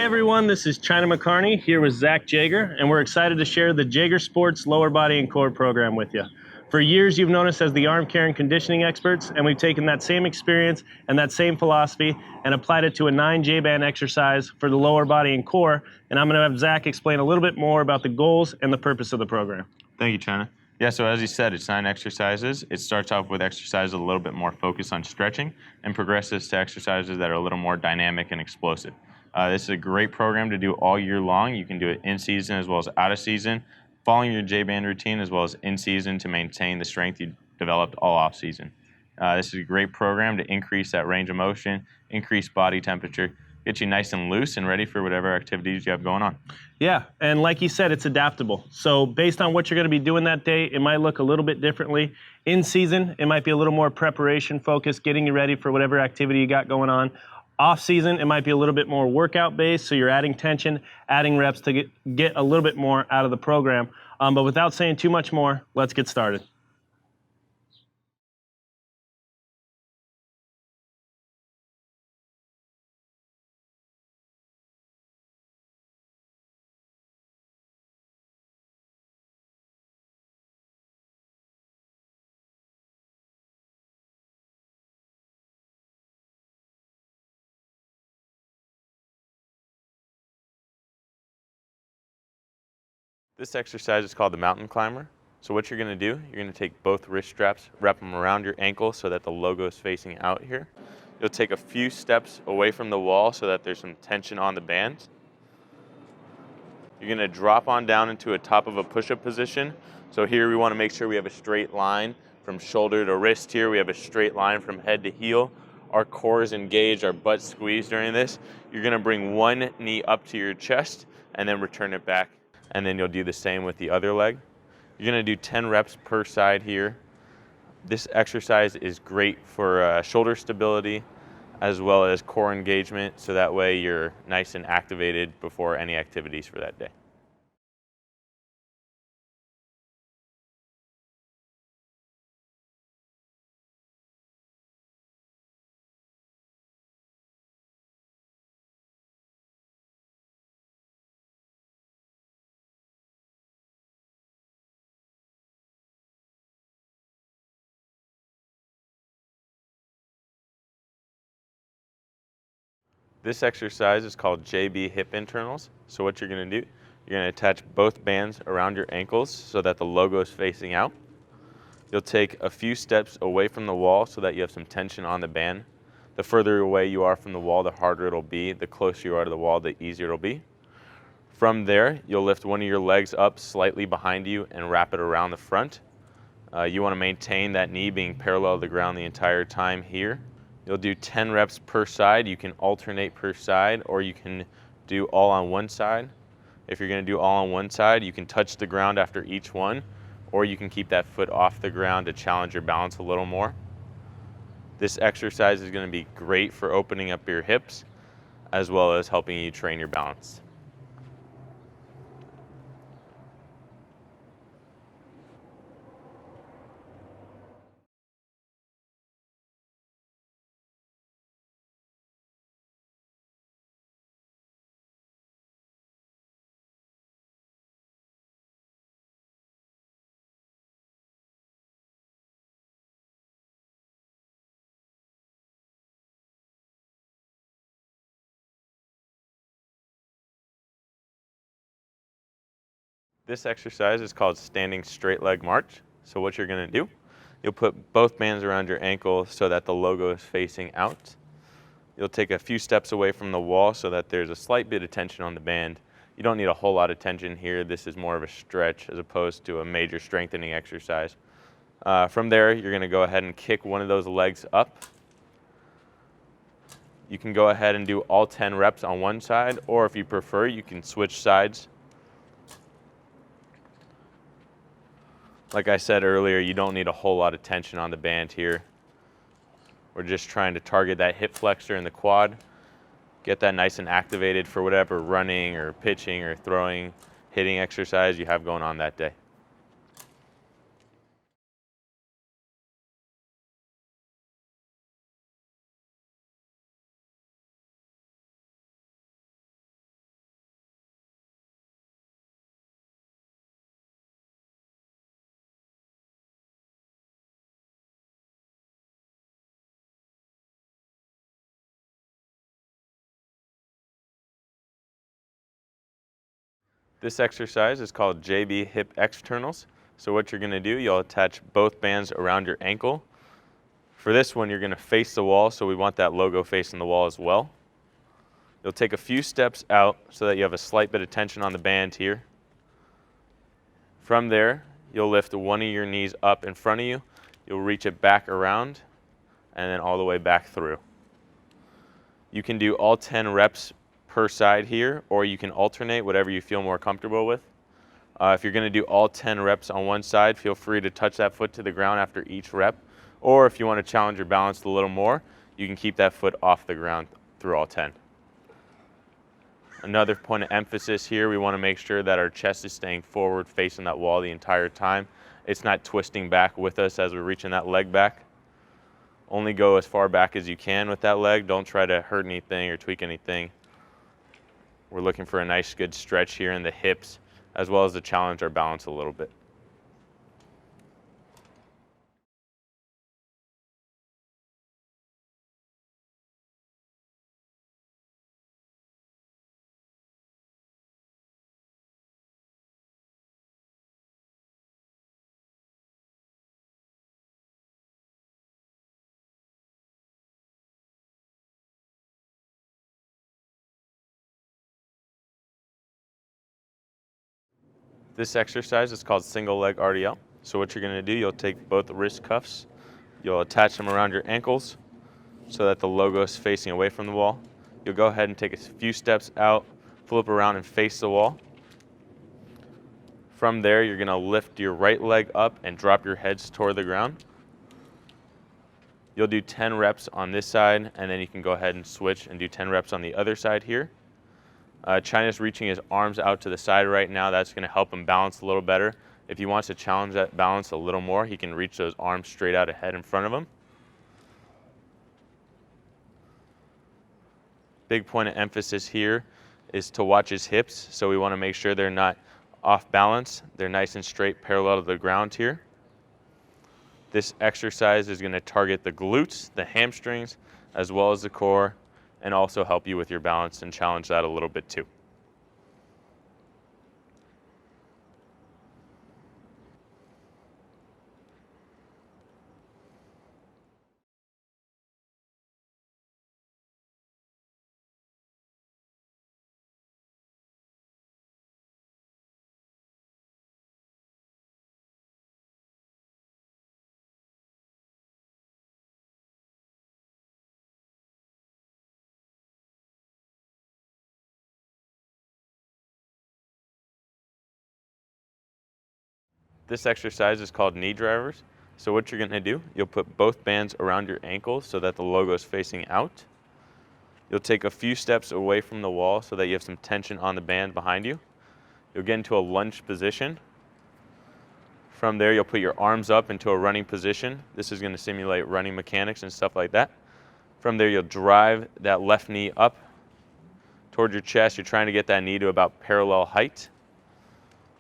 everyone, this is China McCarney here with Zach Jaeger, and we're excited to share the Jaeger Sports Lower Body and Core program with you. For years, you've known us as the arm care and conditioning experts, and we've taken that same experience and that same philosophy and applied it to a 9 J-band exercise for the lower body and core, and I'm going to have Zach explain a little bit more about the goals and the purpose of the program. Thank you, China. Yeah, so as you said, it's 9 exercises. It starts off with exercises a little bit more focused on stretching and progresses to exercises that are a little more dynamic and explosive. This is a great program to do all year long. You can do it in season as well as out of season, following your J-band routine as well as in season to maintain the strength you developed all off season. This is a great program to increase that range of motion, increase body temperature, get you nice and loose and ready for whatever activities you have going on. Yeah, and like you said, it's adaptable. So based on what you're going to be doing that day, it might look a little bit differently. In season, it might be a little more preparation focused, getting you ready for whatever activity you got going on. Off season, it might be a little bit more workout based, so you're adding tension, adding reps to get a little bit more out of the program. But without saying too much more, let's get started. This exercise is called the mountain climber. So what you're going to do, you're going to take both wrist straps, wrap them around your ankle so that the logo is facing out here. You'll take a few steps away from the wall so that there's some tension on the band. You're going to drop on down into a top of a push-up position. So here we want to make sure we have a straight line from shoulder to wrist here. We have a straight line from head to heel. Our core is engaged, our butt squeezed during this. You're going to bring one knee up to your chest and then return it back. And then you'll do the same with the other leg. You're going to do 10 reps per side here. This exercise is great for shoulder stability as well as core engagement, so that way you're nice and activated before any activities for that day. This exercise is called JB hip internals. So what you're going to do, you're going to attach both bands around your ankles so that the logo is facing out. You'll take a few steps away from the wall so that you have some tension on the band. The further away you are from the wall, the harder it'll be. The closer you are to the wall, the easier it'll be. From there, you'll lift one of your legs up slightly behind you and wrap it around the front. You want to maintain that knee being parallel to the ground the entire time here. You'll do 10 reps per side. You can alternate per side, or you can do all on one side. If you're going to do all on one side, you can touch the ground after each one, or you can keep that foot off the ground to challenge your balance a little more. This exercise is going to be great for opening up your hips, as well as helping you train your balance. This exercise is called standing straight leg march. So what you're going to do, you'll put both bands around your ankle so that the logo is facing out. You'll take a few steps away from the wall so that there's a slight bit of tension on the band. You don't need a whole lot of tension here. This is more of a stretch as opposed to a major strengthening exercise. From there, you're going to go ahead and kick one of those legs up. You can go ahead and do all 10 reps on one side, or if you prefer, you can switch sides. Like I said earlier, you don't need a whole lot of tension on the band here. We're just trying to target that hip flexor in the quad, get that nice and activated for whatever running or pitching or throwing, hitting exercise you have going on that day. This exercise is called JB hip externals. So what you're going to do, you'll attach both bands around your ankle. For this one, you're going to face the wall, so we want that logo facing the wall as well. You'll take a few steps out so that you have a slight bit of tension on the band here. From there, you'll lift one of your knees up in front of you. You'll reach it back around and then all the way back through. You can do all 10 reps per side here, or you can alternate, whatever you feel more comfortable with. If you're going to do all 10 reps on one side, feel free to touch that foot to the ground after each rep. Or if you want to challenge your balance a little more, you can keep that foot off the ground through all 10. Another point of emphasis here, we want to make sure that our chest is staying forward facing that wall the entire time. It's not twisting back with us as we're reaching that leg back. Only go as far back as you can with that leg. Don't try to hurt anything or tweak anything. We're looking for a nice good stretch here in the hips, as well as to challenge our balance a little bit. This exercise is called single leg RDL. So what you're going to do, you'll take both wrist cuffs, you'll attach them around your ankles so that the logo is facing away from the wall. You'll go ahead and take a few steps out, flip around and face the wall. From there, you're going to lift your right leg up and drop your heads toward the ground. You'll do 10 reps on this side, and then you can go ahead and switch and do 10 reps on the other side here. China's reaching his arms out to the side right now. That's going to help him balance a little better. If he wants to challenge that balance a little more, he can reach those arms straight out ahead in front of him. Big point of emphasis here is to watch his hips. So we want to make sure they're not off balance. They're nice and straight, parallel to the ground here. This exercise is going to target the glutes, the hamstrings, as well as the core, and also help you with your balance and challenge that a little bit too. This exercise is called knee drivers. So what you're going to do, you'll put both bands around your ankles so that the logo is facing out. You'll take a few steps away from the wall so that you have some tension on the band behind you. You'll get into a lunge position. From there, you'll put your arms up into a running position. This is going to simulate running mechanics and stuff like that. From there, you'll drive that left knee up towards your chest. You're trying to get that knee to about parallel height.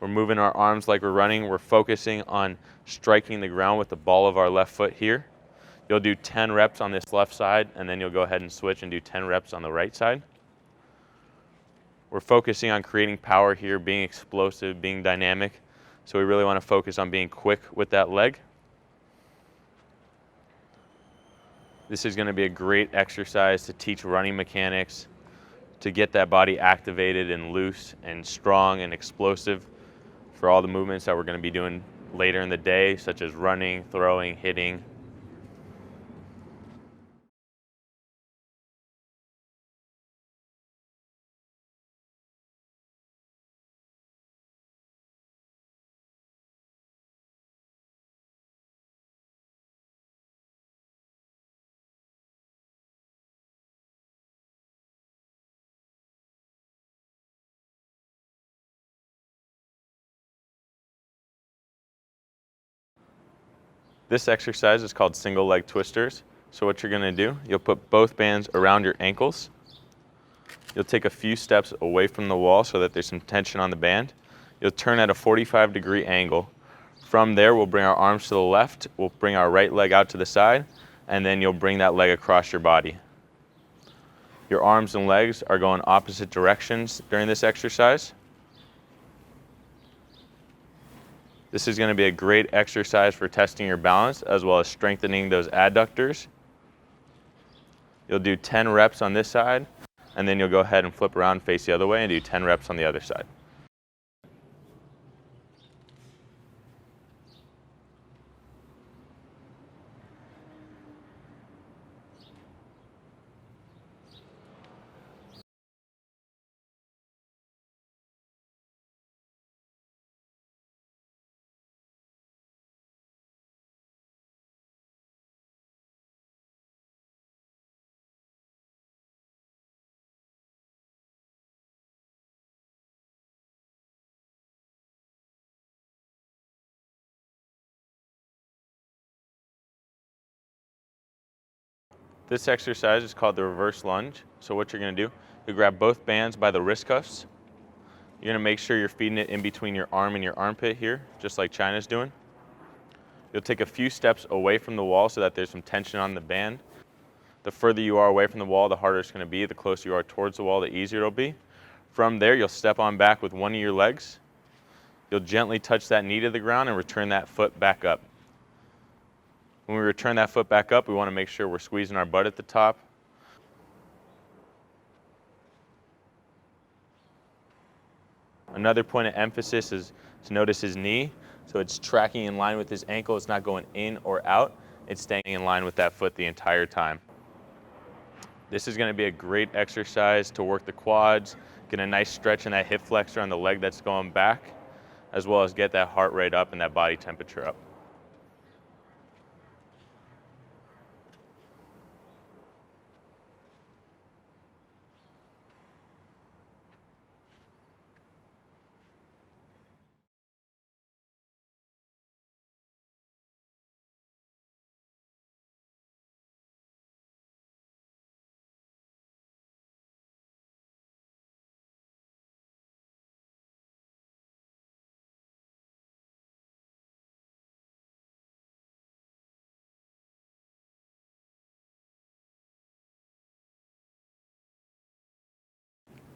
We're moving our arms like we're running. We're focusing on striking the ground with the ball of our left foot here. You'll do 10 reps on this left side, and then you'll go ahead and switch and do 10 reps on the right side. We're focusing on creating power here, being explosive, being dynamic. So we really want to focus on being quick with that leg. This is going to be a great exercise to teach running mechanics, to get that body activated and loose and strong and explosive for all the movements that we're going to be doing later in the day, such as running, throwing, hitting. This exercise is called single leg twisters. So what you're going to do, you'll put both bands around your ankles. You'll take a few steps away from the wall so that there's some tension on the band. You'll turn at a 45-degree angle. From there, we'll bring our arms to the left, we'll bring our right leg out to the side, and then you'll bring that leg across your body. Your arms and legs are going opposite directions during this exercise. This is going to be a great exercise for testing your balance as well as strengthening those adductors. You'll do 10 reps on this side, and then you'll go ahead and flip around, face the other way, and do 10 reps on the other side. This exercise is called the reverse lunge. So what you're going to do, you grab both bands by the wrist cuffs. You're going to make sure you're feeding it in between your arm and your armpit here, just like China's doing. You'll take a few steps away from the wall so that there's some tension on the band. The further you are away from the wall, the harder it's going to be. The closer you are towards the wall, the easier it'll be. From there, you'll step on back with one of your legs. You'll gently touch that knee to the ground and return that foot back up. When we return that foot back up, we want to make sure we're squeezing our butt at the top. Another point of emphasis is to notice his knee. So it's tracking in line with his ankle. It's not going in or out. It's staying in line with that foot the entire time. This is going to be a great exercise to work the quads, get a nice stretch in that hip flexor on the leg that's going back, as well as get that heart rate up and that body temperature up.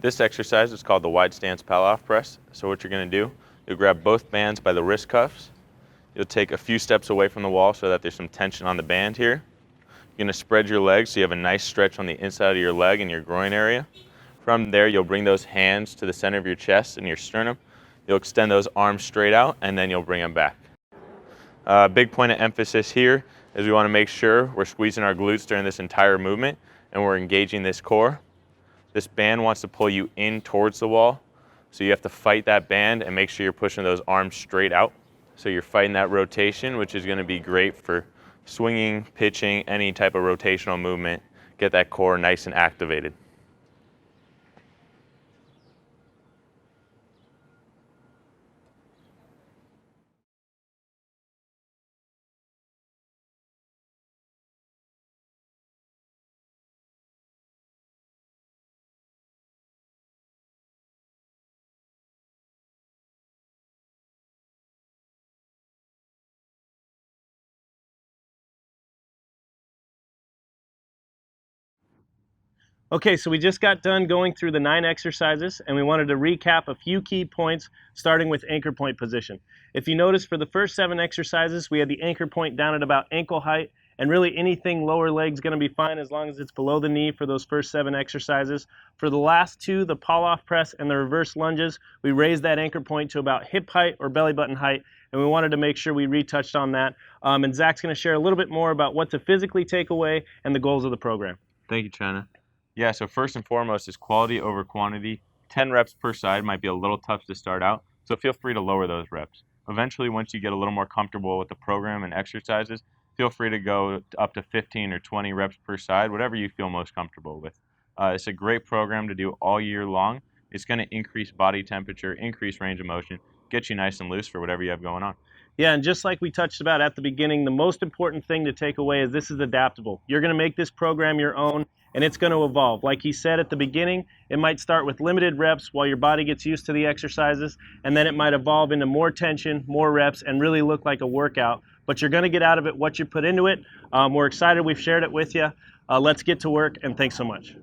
This exercise is called the wide stance Pallof press. So what you're going to do, you'll grab both bands by the wrist cuffs. You'll take a few steps away from the wall so that there's some tension on the band here. You're going to spread your legs so you have a nice stretch on the inside of your leg and your groin area. From there, you'll bring those hands to the center of your chest and your sternum. You'll extend those arms straight out, and then you'll bring them back. Big point of emphasis here is we want to make sure we're squeezing our glutes during this entire movement and we're engaging this core. This band wants to pull you in towards the wall, so you have to fight that band and make sure you're pushing those arms straight out. So you're fighting that rotation, which is going to be great for swinging, pitching, any type of rotational movement. Get that core nice and activated. Okay, so we just got done going through the 9 exercises, and we wanted to recap a few key points, starting with anchor point position. If you notice, for the first 7 exercises, we had the anchor point down at about ankle height, and really anything lower leg's going to be fine as long as it's below the knee for those first 7 exercises. For the last 2, the Pallof press and the reverse lunges, we raised that anchor point to about hip height or belly button height, and we wanted to make sure we retouched on that. And Zach's going to share a little bit more about what to physically take away and the goals of the program. Thank you, China. Yeah, so first and foremost is quality over quantity. 10 reps per side might be a little tough to start out, so feel free to lower those reps. Eventually, once you get a little more comfortable with the program and exercises, feel free to go up to 15 or 20 reps per side, whatever you feel most comfortable with. It's a great program to do all year long. It's going to increase body temperature, increase range of motion, get you nice and loose for whatever you have going on. Yeah, and just like we touched about at the beginning, the most important thing to take away is this is adaptable. You're going to make this program your own, and it's going to evolve. Like he said at the beginning, it might start with limited reps while your body gets used to the exercises, and then it might evolve into more tension, more reps, and really look like a workout. But you're going to get out of it what you put into it. We're excited we've shared it with you. Let's get to work, and thanks so much.